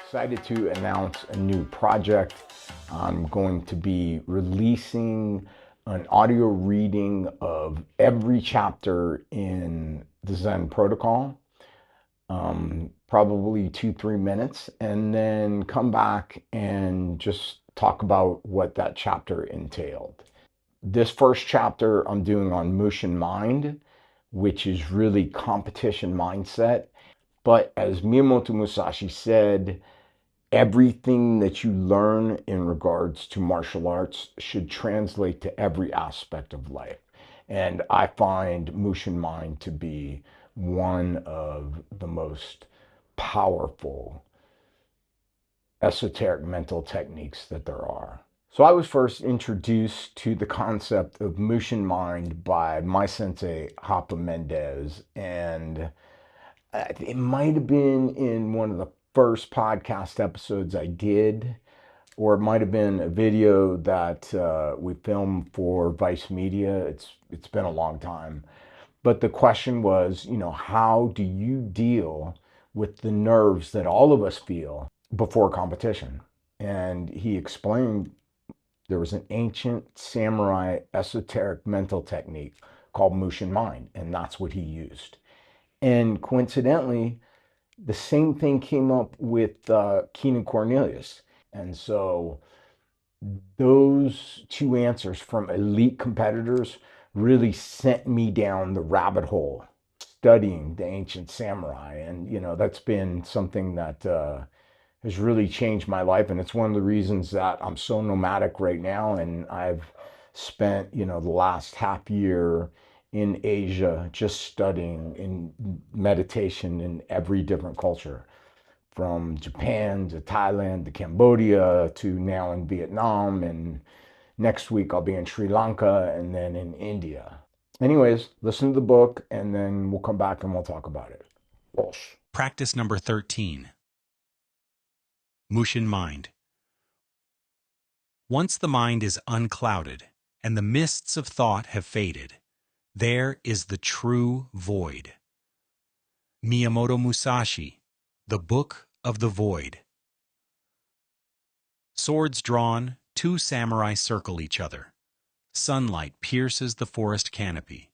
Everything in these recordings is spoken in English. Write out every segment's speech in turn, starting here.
Excited to announce a new project. I'm going to be releasing an audio reading of every chapter in the Zen Protocol, probably 2-3 minutes, and then come back and just talk about what that chapter entailed. This first chapter I'm doing on Mushin mind, which is really competition mindset. But as Miyamoto Musashi said, everything that you learn in regards to martial arts should translate to every aspect of life. And I find Mushin mind to be one of the most powerful esoteric mental techniques that there are. So I was first introduced to the concept of Mushin mind by my sensei, Hapa Mendez, and it might have been in one of the first podcast episodes I did, or it might have been a video that we filmed for Vice Media. It's been a long time. But the question was, how do you deal with the nerves that all of us feel before competition? And he explained there was an ancient samurai esoteric mental technique called Mushin mind, and that's what he used. And coincidentally, the same thing came up with Keenan Cornelius. And so those two answers from elite competitors really sent me down the rabbit hole studying the ancient samurai. And, that's been something that has really changed my life. And it's one of the reasons that I'm so nomadic right now. And I've spent, the last half year in Asia just studying in meditation in every different culture, from Japan to Thailand to Cambodia to now in Vietnam. And next week I'll be in Sri Lanka and then in India. Anyways, listen to the book and then we'll come back and we'll talk about it. Walsh. Practice number 13. Mushin mind. Once the mind is unclouded and the mists of thought have faded, there is the true void. Miyamoto Musashi, The Book of the Void. Swords drawn, two samurai circle each other. Sunlight pierces the forest canopy.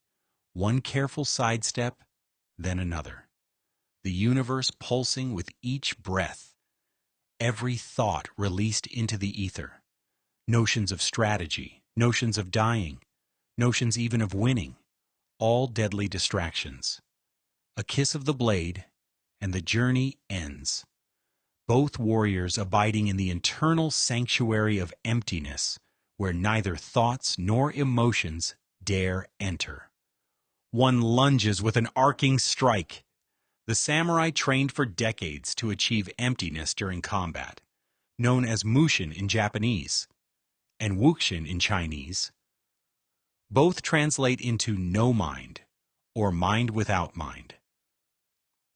One careful sidestep, then another. The universe pulsing with each breath. Every thought released into the ether. Notions of strategy, notions of dying, notions even of winning. All deadly distractions. A kiss of the blade, and the journey ends. Both warriors abiding in the internal sanctuary of emptiness, where neither thoughts nor emotions dare enter. One lunges with an arcing strike. The samurai trained for decades to achieve emptiness during combat, known as Mushin in Japanese and Wuxin in Chinese. Both translate into no mind, or mind without mind.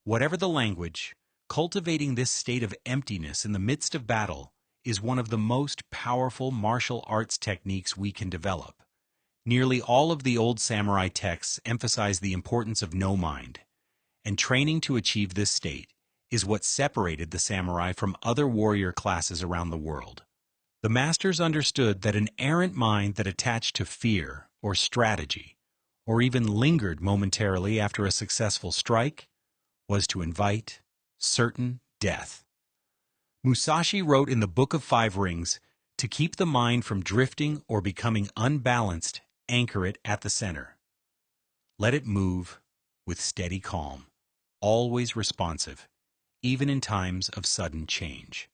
Whatever the language, cultivating this state of emptiness in the midst of battle is one of the most powerful martial arts techniques we can develop. Nearly all of the old samurai texts emphasize the importance of no mind, and training to achieve this state is what separated the samurai from other warrior classes around the world. The masters understood that an errant mind that attached to fear or strategy, or even lingered momentarily after a successful strike, was to invite certain death. Musashi wrote in the Book of Five Rings, to keep the mind from drifting or becoming unbalanced, anchor it at the center. Let it move with steady calm, always responsive, even in times of sudden change.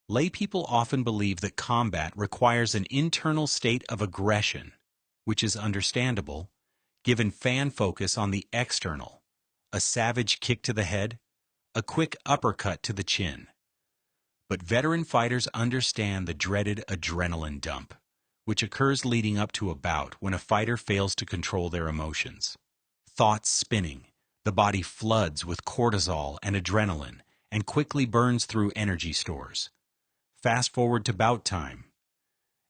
Lay people often believe that combat requires an internal state of aggression, which is understandable, given fan focus on the external, a savage kick to the head, a quick uppercut to the chin. But veteran fighters understand the dreaded adrenaline dump, which occurs leading up to a bout when a fighter fails to control their emotions. Thoughts spinning, the body floods with cortisol and adrenaline and quickly burns through energy stores. Fast forward to bout time,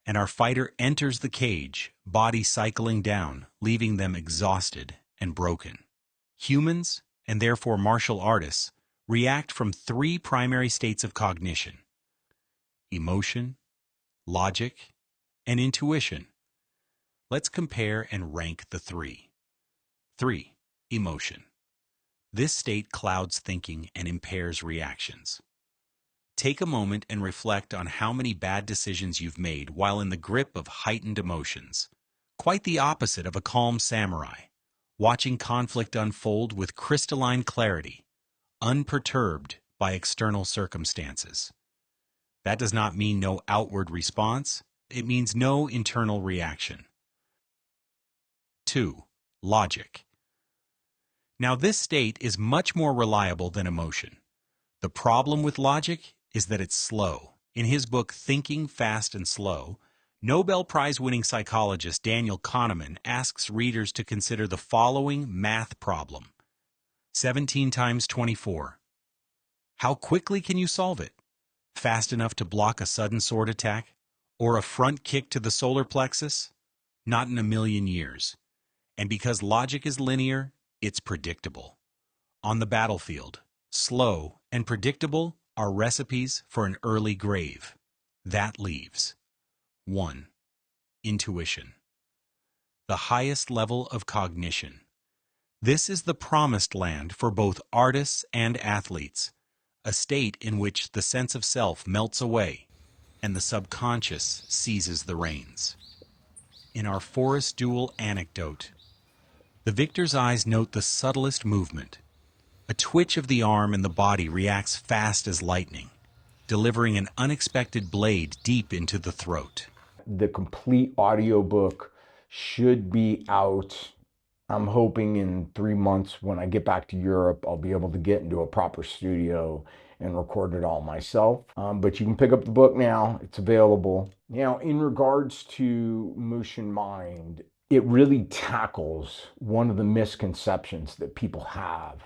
and our fighter enters the cage, body cycling down, leaving them exhausted and broken. Humans, and therefore martial artists, react from three primary states of cognition: emotion, logic, and intuition. Let's compare and rank the three. 3. Emotion. This state clouds thinking and impairs reactions. Take a moment and reflect on how many bad decisions you've made while in the grip of heightened emotions. Quite the opposite of a calm samurai, watching conflict unfold with crystalline clarity, unperturbed by external circumstances. That does not mean no outward response, it means no internal reaction. 2. Logic. Now this state is much more reliable than emotion. The problem with logic is that it's slow. In his book Thinking Fast and Slow, Nobel Prize-winning psychologist Daniel Kahneman asks readers to consider the following math problem. 17 times 24. How quickly can you solve it? Fast enough to block a sudden sword attack? Or a front kick to the solar plexus? Not in a million years. And because logic is linear, it's predictable. On the battlefield, slow and predictable are recipes for an early grave. That leaves 1. Intuition. The highest level of cognition. This is the promised land for both artists and athletes, a state in which the sense of self melts away and the subconscious seizes the reins. In our forest duel anecdote, the victor's eyes note the subtlest movement. A twitch of the arm and the body reacts fast as lightning, delivering an unexpected blade deep into the throat. The complete audiobook should be out. I'm hoping in 3 months when I get back to Europe, I'll be able to get into a proper studio and record it all myself. But you can pick up the book now. It's available. Now, in regards to Mushin Mind, it really tackles one of the misconceptions that people have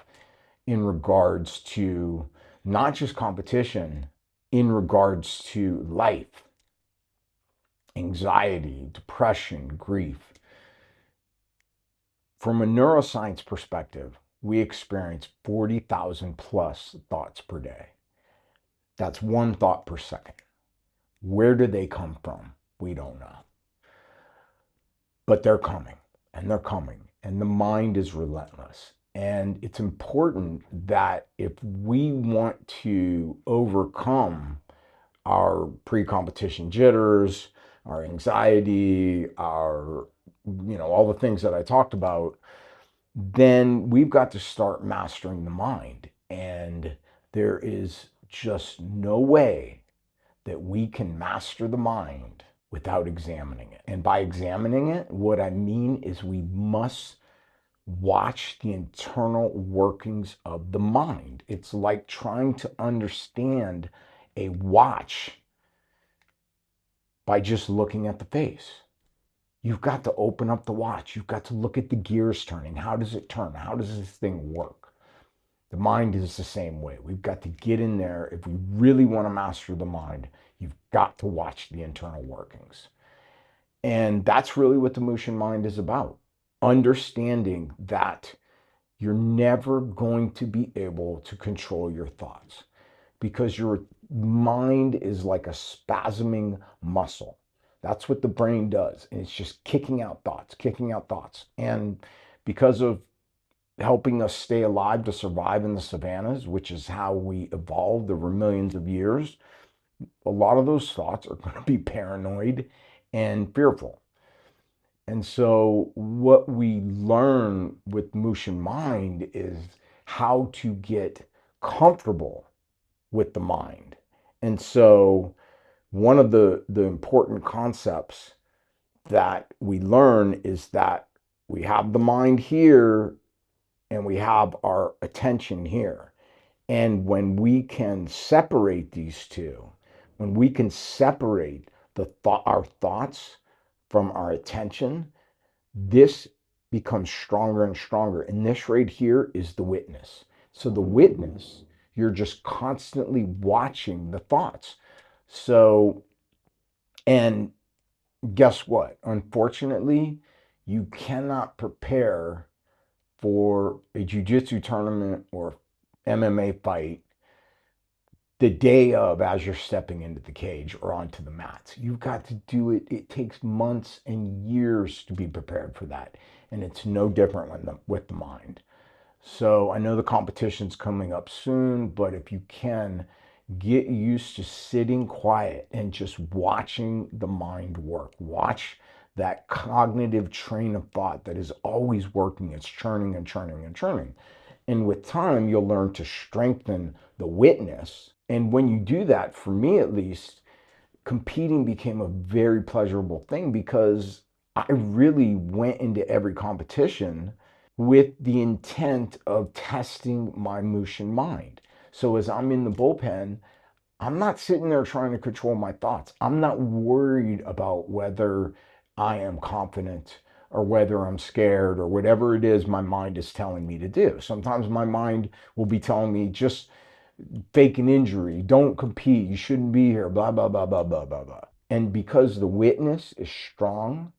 in regards to not just competition, in regards to life, anxiety, depression, grief. From a neuroscience perspective, we experience 40,000 plus thoughts per day. That's one thought per second. Where do they come from? We don't know. But they're coming, and they're coming, and the mind is relentless. And it's important that if we want to overcome our pre-competition jitters, our anxiety, our, all the things that I talked about, then we've got to start mastering the mind. And there is just no way that we can master the mind without examining it. And by examining it, what I mean is we must watch the internal workings of the mind. It's like trying to understand a watch by just looking at the face. You've got to open up the watch. You've got to look at the gears turning. How does it turn? How does this thing work? The mind is the same way. We've got to get in there. If we really want to master the mind, you've got to watch the internal workings. And that's really what the Mushin Mind is about. Understanding that you're never going to be able to control your thoughts because your mind is like a spasming muscle. That's what the brain does. And it's just kicking out thoughts, kicking out thoughts. And because of helping us stay alive to survive in the savannas, which is how we evolved over millions of years, a lot of those thoughts are going to be paranoid and fearful. And so what we learn with Mushin Mind is how to get comfortable with the mind. And so one of the important concepts that we learn is that we have the mind here and we have our attention here. And when we can separate these two, when we can separate our thoughts from our attention, this becomes stronger and stronger. And this right here is the witness. So the witness, you're just constantly watching the thoughts. So, and guess what? Unfortunately, you cannot prepare for a jiu-jitsu tournament or MMA fight the day of, as you're stepping into the cage or onto the mats. You've got to do it. It takes months and years to be prepared for that. And it's no different with the mind. So I know the competition's coming up soon, but if you can, get used to sitting quiet and just watching the mind work. Watch that cognitive train of thought that is always working. It's churning and churning and churning. And with time, you'll learn to strengthen the witness. And when you do that, for me at least, competing became a very pleasurable thing because I really went into every competition with the intent of testing my Mushin mind. So as I'm in the bullpen, I'm not sitting there trying to control my thoughts. I'm not worried about whether I am confident or whether I'm scared or whatever it is my mind is telling me to do. Sometimes my mind will be telling me just fake an injury, don't compete, you shouldn't be here, blah, blah, blah, blah, blah, blah, blah. And because the witness is strong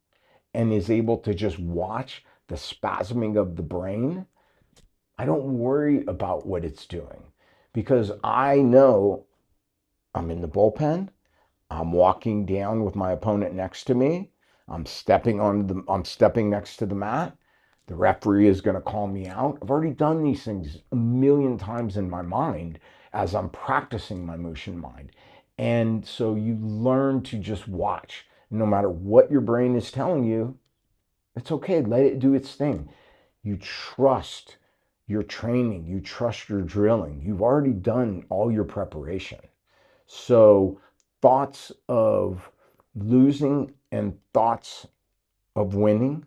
and is able to just watch the spasming of the brain, I don't worry about what it's doing because I know I'm in the bullpen. I'm walking down with my opponent next to me. I'm stepping next to the mat. The referee is going to call me out. I've already done these things a million times in my mind as I'm practicing my Mushin mind. And so you learn to just watch. No matter what your brain is telling you, it's okay. Let it do its thing. You trust your training. You trust your drilling. You've already done all your preparation. So thoughts of losing and thoughts of winning,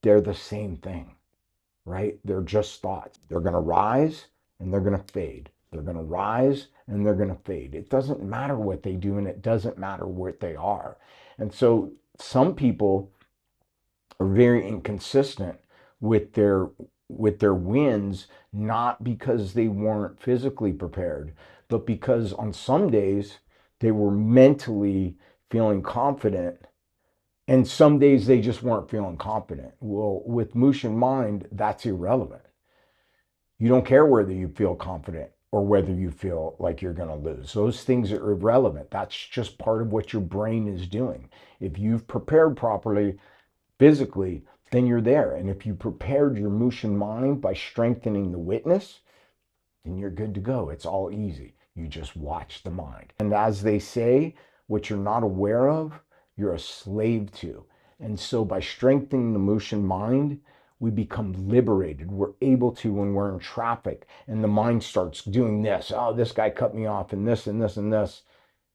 they're the same thing, right? They're just thoughts. They're going to rise and they're going to fade. They're going to rise and they're going to fade. It doesn't matter what they do and it doesn't matter what they are. And so some people are very inconsistent with their wins, not because they weren't physically prepared, but because on some days they were mentally feeling confident and some days they just weren't feeling confident. Well, with Mushin mind, that's irrelevant. You don't care whether you feel confident or whether you feel like you're going to lose. Those things are irrelevant. That's just part of what your brain is doing. If you've prepared properly, physically, then you're there. And if you prepared your Mushin mind by strengthening the witness, then you're good to go. It's all easy. You just watch the mind. And as they say, what you're not aware of, you're a slave to. And so by strengthening the Mushin mind, we become liberated. We're able to, when we're in traffic and the mind starts doing this, oh, this guy cut me off and this and this and this.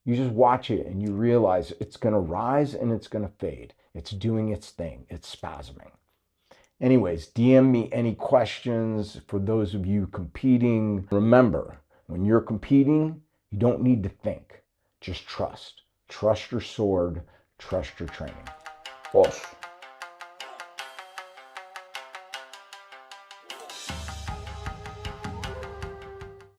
You just watch it and you realize it's going to rise and it's going to fade. It's doing its thing. It's spasming. Anyways, DM me any questions for those of you competing. Remember, when you're competing, you don't need to think. Just trust. Trust your sword. Trust your training. Boss.